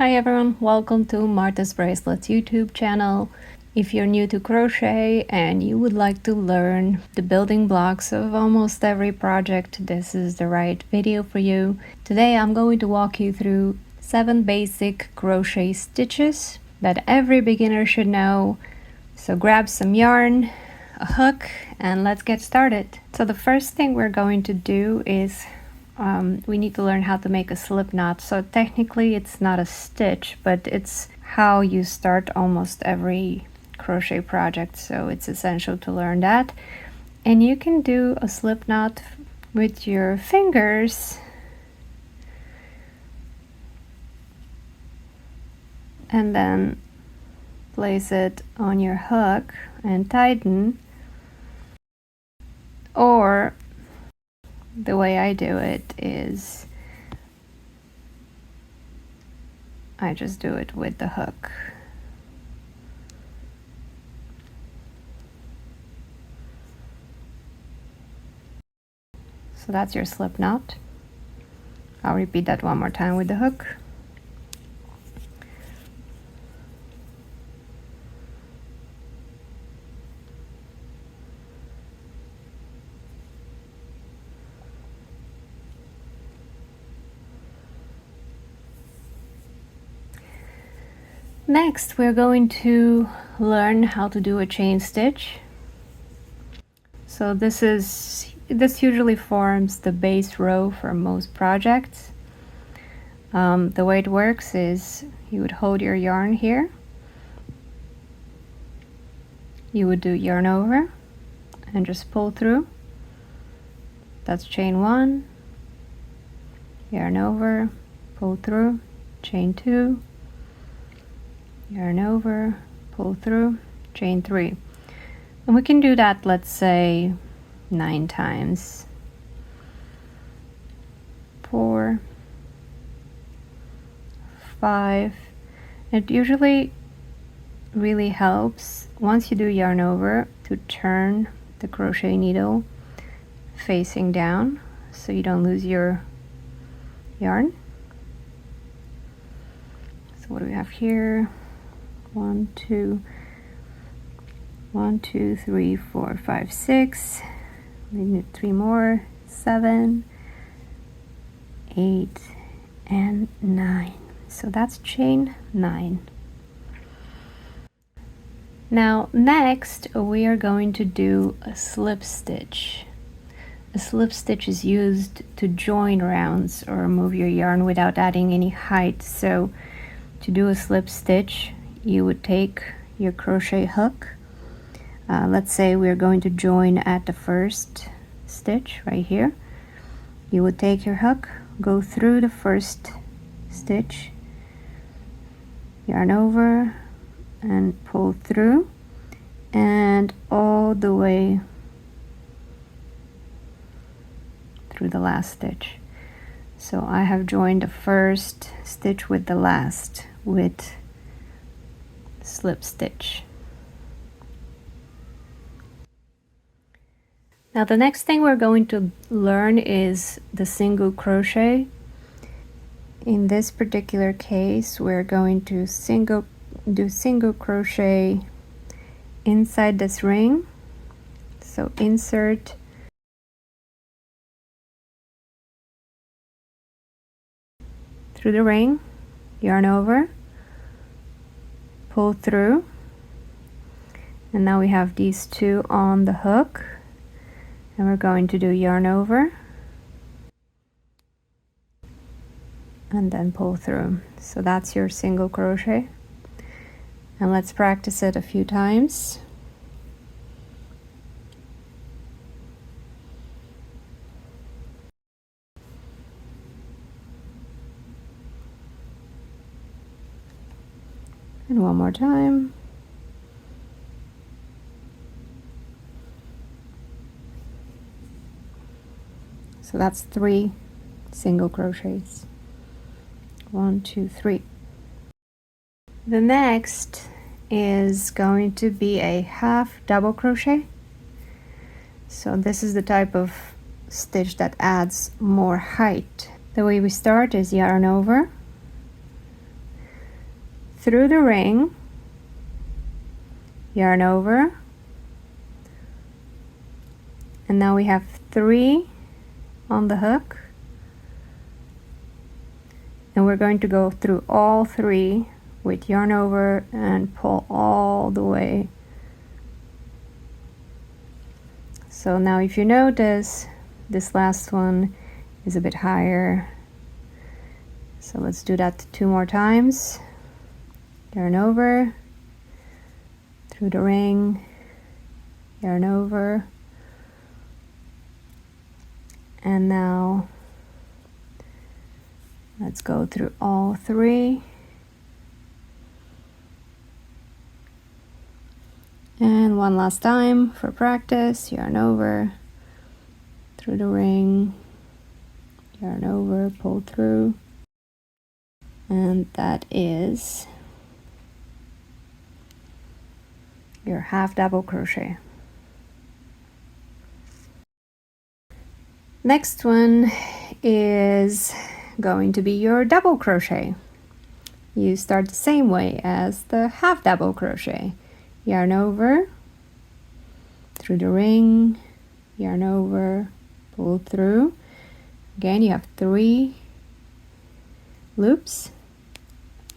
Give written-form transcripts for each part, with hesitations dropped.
Hi everyone, welcome to Marta's Bracelets YouTube channel. If you're new to crochet and you would like to learn the building blocks of almost every project, this is the right video for you. Today I'm going to walk you through 7 basic crochet stitches that every beginner should know. So grab some yarn, a hook, and let's get started. So the first thing we're going to do is we need to learn how to make a slip knot. So technically it's not a stitch, but it's how you start almost every crochet project, so it's essential to learn that. And you can do a slip knot with your fingers and then place it on your hook and tighten, or the way I do it is I just do it with the hook. So that's your slip knot. I'll repeat that one more time with the hook. Next, we're going to learn how to do a chain stitch. So this usually forms the base row for most projects. The way it works is you would hold your yarn here. You would do yarn over and just pull through. That's chain 1, yarn over, pull through, chain 2, yarn over, pull through, chain 3. And we can do that, let's say, 9 times. 4, 5. It usually really helps once you do yarn over to turn the crochet needle facing down so you don't lose your yarn. So what do we have here? 1, 2, 3, 4, 5, 6. We need 3 more. 7, 8, and 9. So that's chain 9. Now next we are going to do a slip stitch. A slip stitch is used to join rounds or move your yarn without adding any height. So to do a slip stitch, you would take your crochet hook. Let's say we're going to join at the first stitch right here. You would take your hook, go through the first stitch, yarn over and pull through, and all the way through the last stitch. So I have joined the first stitch with the last with slip stitch. Now the next thing we're going to learn is the single crochet. In this particular case, we're going to do single crochet inside this ring. So insert through the ring, yarn over, pull through, and now we have these 2 on the hook, and we're going to do yarn over and then pull through. So that's your single crochet, and let's practice it a few times. And one more time. So that's 3 single crochets. 1, 2, 3. The next is going to be a half double crochet. So this is the type of stitch that adds more height. The way we start is yarn over, through the ring, yarn over, and now we have 3 on the hook, and we're going to go through all 3 with yarn over and pull all the way. So now if you notice, this last one is a bit higher, so let's do that 2 more times. Yarn over, through the ring, yarn over, and now let's go through all 3. And one last time for practice, yarn over, through the ring, yarn over, pull through, and that is your half double crochet. Next one is going to be your double crochet. You start the same way as the half double crochet. Yarn over, through the ring, yarn over, pull through. Again, you have 3 loops.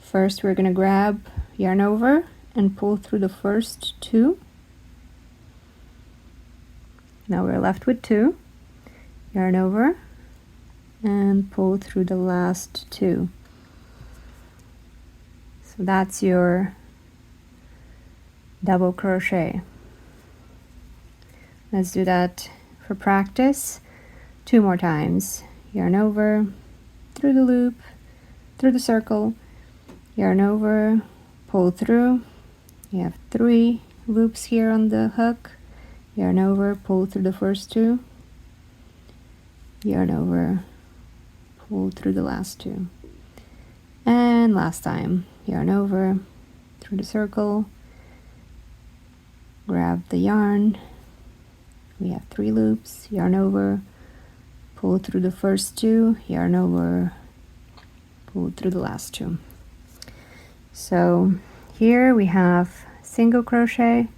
First we're going to grab yarn over and pull through the first 2. Now we're left with 2. Yarn over and pull through the last 2. So that's your double crochet. Let's do that for practice 2 more times. Yarn over, through the loop, through the circle, yarn over, pull through. You have 3 loops here on the hook. Yarn over, pull through the first 2, yarn over, pull through the last 2, and last time, yarn over, through the circle, grab the yarn. We have 3 loops, yarn over, pull through the first 2, yarn over, pull through the last 2. So here we have single crochet,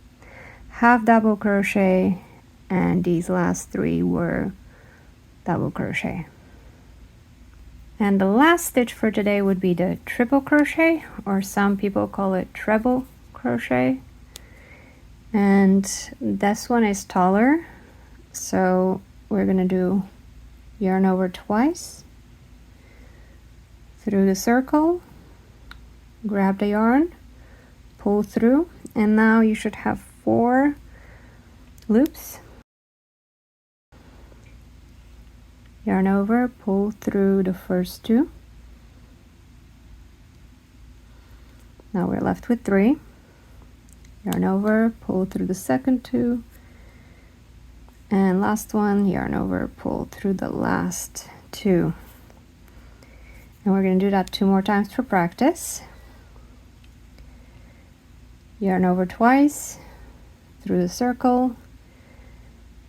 half double crochet, and these last 3 were double crochet. And the last stitch for today would be the triple crochet, or some people call it treble crochet. And this one is taller, so we're gonna do yarn over twice, through the circle, grab the yarn, pull through, and now you should have 4 loops. Yarn over, pull through the first 2. Now we're left with 3. Yarn over, pull through the second 2. And last one, yarn over, pull through the last 2. And we're going to do that 2 more times for practice. Yarn over twice, through the circle,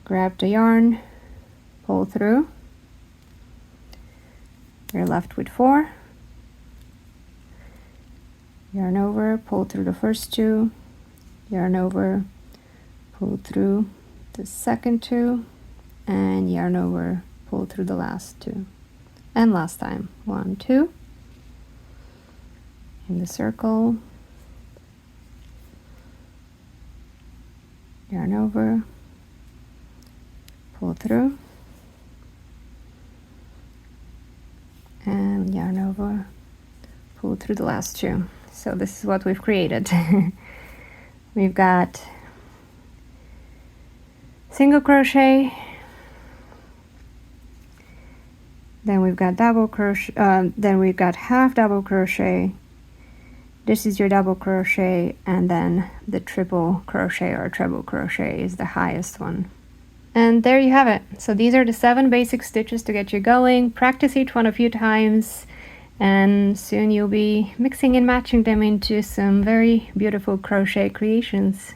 grab the yarn, pull through. You're left with 4. Yarn over, pull through the first 2, yarn over, pull through the second 2, and yarn over, pull through the last 2. And last time, 1, 2, in the circle, yarn over, pull through, and yarn over, pull through the last 2. So this is what we've created. We've got single crochet, then we've got double crochet, then we've got half double crochet. This is your double crochet, and then the triple crochet or treble crochet is the highest one. And there you have it. So these are the 7 basic stitches to get you going. Practice each one a few times, and soon you'll be mixing and matching them into some very beautiful crochet creations.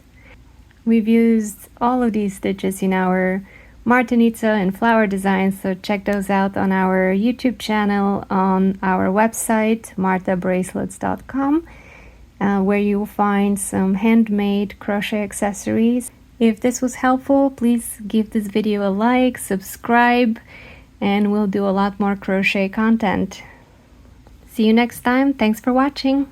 We've used all of these stitches in our Martenitsa and flower designs, so check those out on our YouTube channel, on our website, martabracelets.com. where you'll find some handmade crochet accessories. If this was helpful, please give this video a like, subscribe, and we'll do a lot more crochet content. See you next time. Thanks for watching.